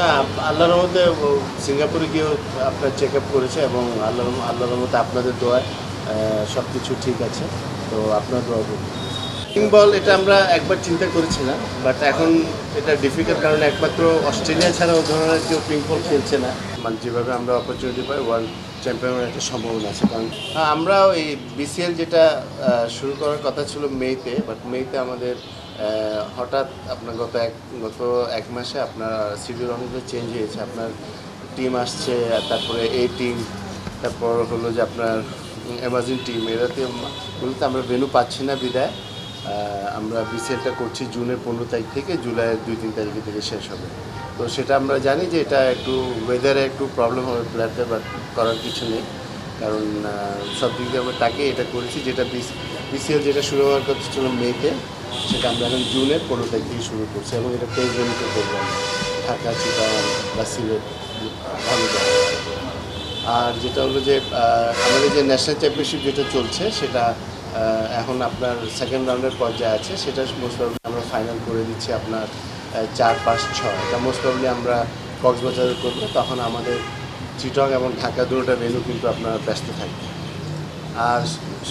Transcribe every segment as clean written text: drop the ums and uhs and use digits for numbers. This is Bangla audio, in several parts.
না, আল্লাহর রহমতে সিঙ্গাপুরে গিয়েও আপনার চেক আপ করেছে এবং আল্লাহর রহমতে আপনাদের দোয়ায় সব কিছু ঠিক আছে। তো আপনার দোয়া করুন। পিং বল এটা আমরা একবার চিন্তা করেছিলাম, বাট এখন এটা ডিফিকাল্ট, কারণ একমাত্র অস্ট্রেলিয়া ছাড়া ও ধরনের কেউ পিং বল খেলছে না। মানে যেভাবে আমরা অপরচুনিটি পাই, ওয়ার্ল্ড চ্যাম্পিয়নের একটা সম্ভাবনা আছে। কারণ আমরাও এই বিসিএল যেটা শুরু করার কথা ছিল মেতে, বাট মেতে আমাদের হঠাৎ আপনার গত এক মাসে আপনার শিডিউল অনেকগুলো চেঞ্জ হয়েছে। আপনার টিম আসছে, তারপরে এই টিম, তারপর হলো যে আপনার অ্যামাজন টিম, এরাতে বলতে আমরা ভেন্যু পাচ্ছি না বিদায় আমরা বিসিএলটা করছি জুনের 15 তারিখ থেকে জুলাইয়ের 2-3 তারিখে থেকে শেষ হবে। তো সেটা আমরা জানি যে এটা একটু ওয়েদারে একটু প্রবলেম হবে প্লেয়ারদের, বাট করার কিছু নেই। কারণ সব দিক দিয়ে আমরা তাকে এটা করেছি, যেটা বিসিএল যেটা শুরু হওয়ার কথা ছিল মেতে, সেটা আমরা এখন জুনের 15 তারিখ থেকে শুরু করছি এবং এটা পেজ ভেন্যুতে করবো আমরা ঢাকা, চিটাগাং বা সিলেট, ভালো জায়গা। আর যেটা হলো যে আমাদের যে ন্যাশনাল চ্যাম্পিয়নশিপ যেটা চলছে, সেটা এখন আপনার সেকেন্ড রাউন্ডের পর্যায়ে আছে। সেটা মোস্ট প্রবলি আমরা ফাইনাল করে দিচ্ছি আপনার 4, 5, 6। এটা মোস্ট প্রবলি আমরা কক্সবাজারে করবো। তখন আমাদের চিটং এবং ঢাকা দুটোটা ভেন্যু কিন্তু আপনার ব্যস্ত থাকবে। আর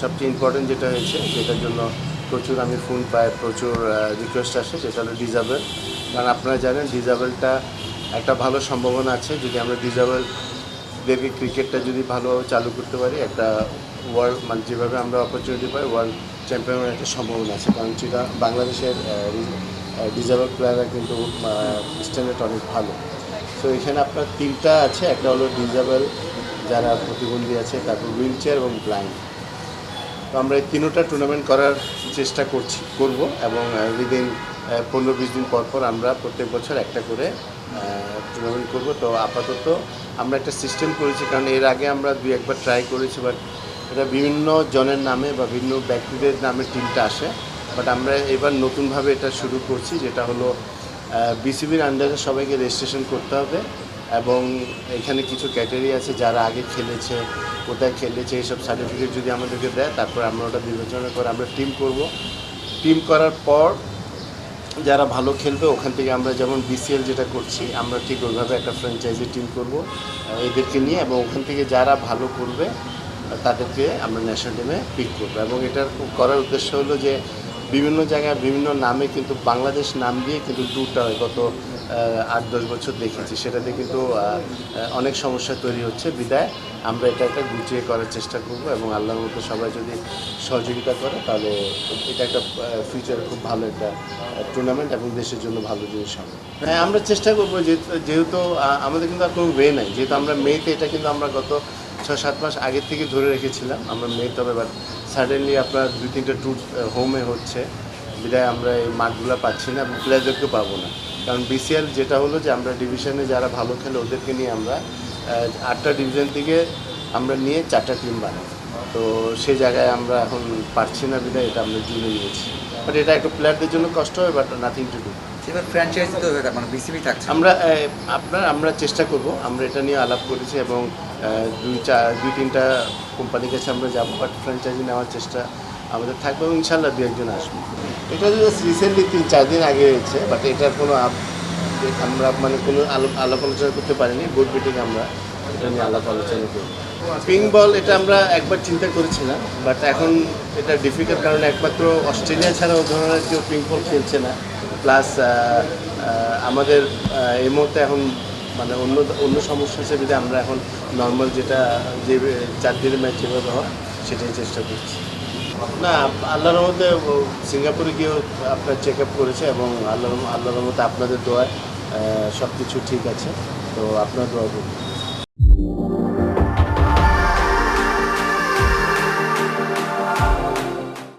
সবচেয়ে ইম্পর্টেন্ট যেটা হয়েছে, যেটার জন্য প্রচুর আমি ফোন পাই, প্রচুর রিকোয়েস্ট আসে, সেটা হলো ডিজাবেল। কারণ আপনারা জানেন ডিজাবেলটা একটা ভালো সম্ভাবনা আছে। যদি আমরা ডিজাবেলদেরকে ক্রিকেটটা যদি ভালোভাবে চালু করতে পারি, একটা ওয়ার্ল্ড মানে যেভাবে আমরা অপরচুনিটি পাই, ওয়ার্ল্ড চ্যাম্পিয়নের একটা সম্ভাবনা আছে। কারণ সেটা বাংলাদেশের ডিজাবেল প্লেয়াররা কিন্তু স্ট্যান্ডার্ড অনেক ভালো। তো এখানে আপনার 3টা আছে, একটা হলো ডিজাবেল যারা প্রতিবন্ধী আছে, তারপর হুইল চেয়ার এবং ব্লাইন্ড। তো আমরা এই 3টা টুর্নামেন্ট করার চেষ্টা করব এবং উইদিন 15-20 দিন পর পর আমরা প্রত্যেক বছর একটা করে টুর্নামেন্ট করব। তো আপাতত আমরা একটা সিস্টেম করেছি, কারণ এর আগে আমরা 2-1বার ট্রাই করেছি, বাট এটা বিভিন্ন জনের নামে বা বিভিন্ন ব্যক্তিদের নামে টিমটা আসে। বাট আমরা এবার নতুনভাবে এটা শুরু করছি, যেটা হলো বিসিবির আন্ডারে সবাইকে রেজিস্ট্রেশন করতে হবে এবং এখানে কিছু ক্যাটাগরি আছে, যারা আগে খেলেছে, কোথায় খেলেছে, এইসব সার্টিফিকেট যদি আমাদেরকে দেয়, তারপর আমরা ওটা বিবেচনা করে আমরা টিম করব। টিম করার পর যারা ভালো খেলবে ওখান থেকে আমরা যেমন বিসিএল যেটা করছি, আমরা ঠিক ওইভাবে একটা ফ্র্যাঞ্চাইজি টিম করব এদেরকে নিয়ে, এবং ওখান থেকে যারা ভালো করবে তাদেরকে আমরা ন্যাশনাল টিমে পিক করবো। এবং এটার করার উদ্দেশ্য হলো যে বিভিন্ন জায়গায় বিভিন্ন নামে কিন্তু বাংলাদেশ নাম দিয়ে কিন্তু ট্যুরটা হয়, গত 8-10 বছর দেখেছি, সেটাতে কিন্তু অনেক সমস্যা তৈরি হচ্ছে। বিদায় আমরা এটা একটা গুছিয়ে করার চেষ্টা করব এবং আল্লাহর মতো সবাই যদি সহযোগিতা করে, তাহলে এটা একটা ফিউচারে খুব ভালো একটা টুর্নামেন্ট এবং দেশের জন্য ভালো জিনিস হবে। হ্যাঁ, আমরা চেষ্টা করবো, যেহেতু আমাদের কিন্তু আর কোনো ওয়ে নাই, যেহেতু আমরা মেতে এটা কিন্তু আমরা গত 6-7 মাস আগের থেকে ধরে রেখেছিলাম আমরা মেতে হবে, বাট সাডেনলি আপনার 2-3টা ট্যুর হোমে হচ্ছে, বিদায় আমরা এই মাঠগুলো পাচ্ছি না এবং প্লেয়ারদেরকেও পাবো না। কারণ বিসিএল যেটা হলো যে আমরা ডিভিশনে যারা ভালো খেলে ওদেরকে নিয়ে আমরা 8টা ডিভিশন থেকে আমরা নিয়ে 4টা টিম বানাই। তো সেই জায়গায় আমরা এখন পারছি না, বিদায় এটা আমরা জুনে নিয়েছি। বাট এটা একটু প্লেয়ারদের জন্য কষ্ট হবে, বাট নাথিং টু ডু। এবার ফ্র্যাঞ্চাইজি তো মানে বিসিবি থাকছে। আমরা চেষ্টা করব, আমরা এটা নিয়ে আলাপ করেছি এবং 2-3টা কোম্পানির কাছে আমরা যাবো, বাট ফ্র্যাঞ্চাইজি নেওয়ার চেষ্টা আমাদের থাকবে এবং ইনশাল্লাহ 2-1 আসবে। এটা যদি রিসেন্টলি 3-4 দিন আগে হয়েছে, বাট এটার কোনো আমরা মানে কোনো আলাপ আলোচনা করতে পারিনি। বোর্ড মিটিং আমরা এটা নিয়ে আলাপ আলোচনা করব। পিং বল এটা আমরা একবার চিন্তা করেছিলাম, বাট এখন এটা ডিফিকাল্ট, কারণ একমাত্র অস্ট্রেলিয়া ছাড়া ও ধরনের কেউ পিং বল খেলছে না। প্লাস আমাদের এই মুহূর্তে এখন মানে অন্য সমস্যা হিসেবে আমরা এখন নর্মাল যেটা যে 4 দিনের ম্যাচ যেভাবে হয় সেটাই চেষ্টা করছি। না, আল্লাহর রহমতে সিঙ্গাপুরে গিয়েও আপনার চেক আপ করেছে এবং আল্লাহর রহমতে আপনাদের দোয়ায় সব কিছু ঠিক আছে। তো আপনার দোয়া করুন।